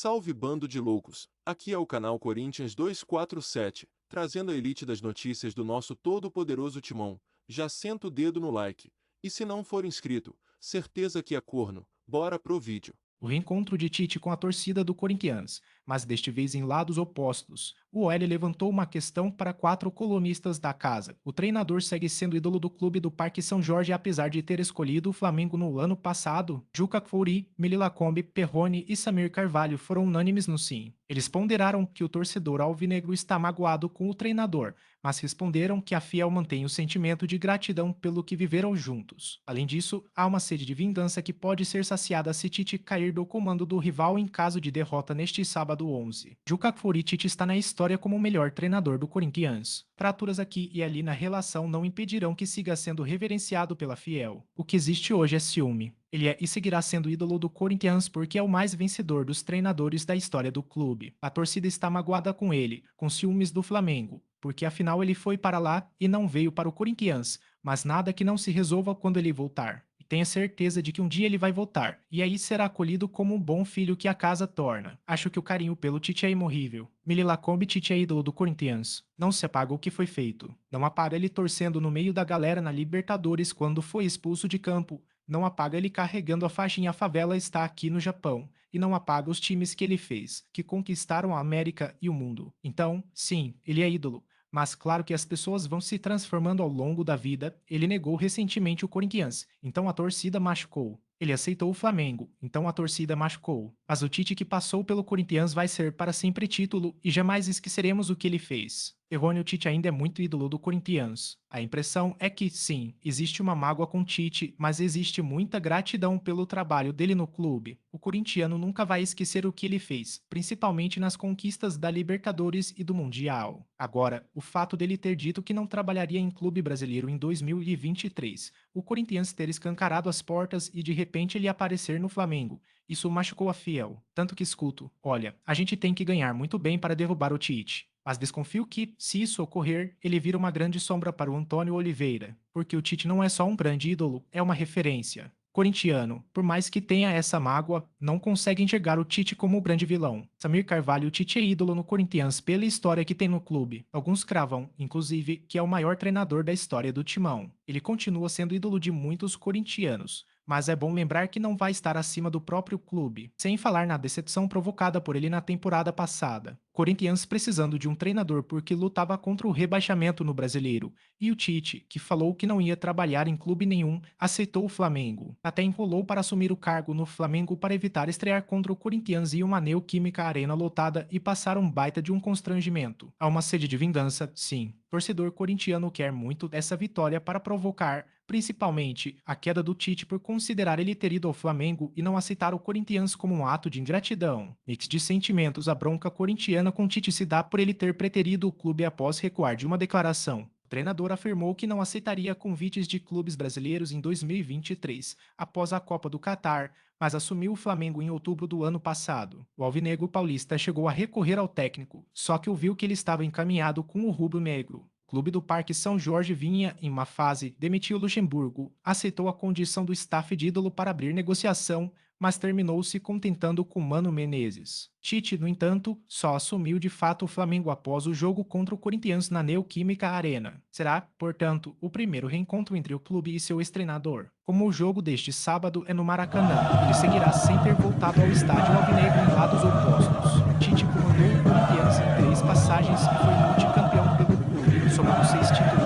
Salve bando de loucos, aqui é o canal Corinthians 247, trazendo a elite das notícias do nosso todo-poderoso timão. Já senta o dedo no like, e se não for inscrito, certeza que é corno, bora pro vídeo. O reencontro de Tite com a torcida do Corinthians, mas deste vez em lados opostos. O L levantou uma questão para 4 colunistas da casa. O treinador segue sendo ídolo do clube do Parque São Jorge apesar de ter escolhido o Flamengo no ano passado. Juca Kfouri, Mili Lacombe, Perrone e Samir Carvalho foram unânimes no sim. Eles ponderaram que o torcedor alvinegro está magoado com o treinador, mas responderam que a Fiel mantém o sentimento de gratidão pelo que viveram juntos. Além disso, há uma sede de vingança que pode ser saciada se Tite cair do comando do rival em caso de derrota neste sábado 11. Juca Kfouri Tite está na história como o melhor treinador do Corinthians. Fraturas aqui e ali na relação não impedirão que siga sendo reverenciado pela Fiel. O que existe hoje é ciúme. Ele é e seguirá sendo ídolo do Corinthians porque é o mais vencedor dos treinadores da história do clube. A torcida está magoada com ele, com ciúmes do Flamengo, porque afinal ele foi para lá e não veio para o Corinthians, mas nada que não se resolva quando ele voltar. E tenha certeza de que um dia ele vai voltar, e aí será acolhido como um bom filho que a casa torna. Acho que o carinho pelo Tite é imorrível. Mili Lacombe Tite é ídolo do Corinthians. Não se apaga o que foi feito. Não apaga ele torcendo no meio da galera na Libertadores quando foi expulso de campo. Não apaga ele carregando a faixinha "A favela está aqui no Japão", e não apaga os times que ele fez, que conquistaram a América e o mundo. Então, sim, ele é ídolo. Mas claro que as pessoas vão se transformando ao longo da vida. Ele negou recentemente o Corinthians, então a torcida machucou. Ele aceitou o Flamengo, então a torcida machucou. Mas o Tite que passou pelo Corinthians vai ser para sempre título e jamais esqueceremos o que ele fez. Errôneo, Tite ainda é muito ídolo do Corinthians. A impressão é que, sim, existe uma mágoa com Tite, mas existe muita gratidão pelo trabalho dele no clube. O corintiano nunca vai esquecer o que ele fez, principalmente nas conquistas da Libertadores e do Mundial. Agora, o fato dele ter dito que não trabalharia em clube brasileiro em 2023, o Corinthians ter escancarado as portas e de repente ele aparecer no Flamengo, isso machucou a Fiel, tanto que escuto: olha, a gente tem que ganhar muito bem para derrubar o Tite. Mas desconfio que, se isso ocorrer, ele vira uma grande sombra para o Antônio Oliveira, porque o Tite não é só um grande ídolo, é uma referência. Corintiano, por mais que tenha essa mágoa, não consegue enxergar o Tite como o grande vilão. Samir Carvalho, o Tite é ídolo no Corinthians pela história que tem no clube. Alguns cravam, inclusive, que é o maior treinador da história do Timão. Ele continua sendo ídolo de muitos corintianos, mas é bom lembrar que não vai estar acima do próprio clube, sem falar na decepção provocada por ele na temporada passada. Corinthians precisando de um treinador porque lutava contra o rebaixamento no Brasileiro, e o Tite, que falou que não ia trabalhar em clube nenhum, aceitou o Flamengo. Até enrolou para assumir o cargo no Flamengo para evitar estrear contra o Corinthians e uma Neoquímica Arena lotada e passar um baita de um constrangimento. Há uma sede de vingança, sim. Torcedor corintiano quer muito dessa vitória para provocar, principalmente, a queda do Tite por considerar ele ter ido ao Flamengo e não aceitar o Corinthians como um ato de ingratidão. Mix de sentimentos, a bronca corintiana com Tite se dá por ele ter preterido o clube após recuar de uma declaração. O treinador afirmou que não aceitaria convites de clubes brasileiros em 2023, após a Copa do Catar, mas assumiu o Flamengo em outubro do ano passado. O alvinegro paulista chegou a recorrer ao técnico, só que ouviu que ele estava encaminhado com o rubro-negro. O clube do Parque São Jorge vinha, em uma fase, demitiu Luxemburgo, aceitou a condição do staff de ídolo para abrir negociação, mas terminou se contentando com Mano Menezes. Tite, no entanto, só assumiu de fato o Flamengo após o jogo contra o Corinthians na Neoquímica Arena. Será, portanto, o primeiro reencontro entre o clube e seu ex-treinador. Como o jogo deste sábado é no Maracanã, ele seguirá sem ter voltado ao estádio alvinegro em lados opostos. Tite comandou o Corinthians em 3 passagens e foi multicampeão pelo clube, somando 6 títulos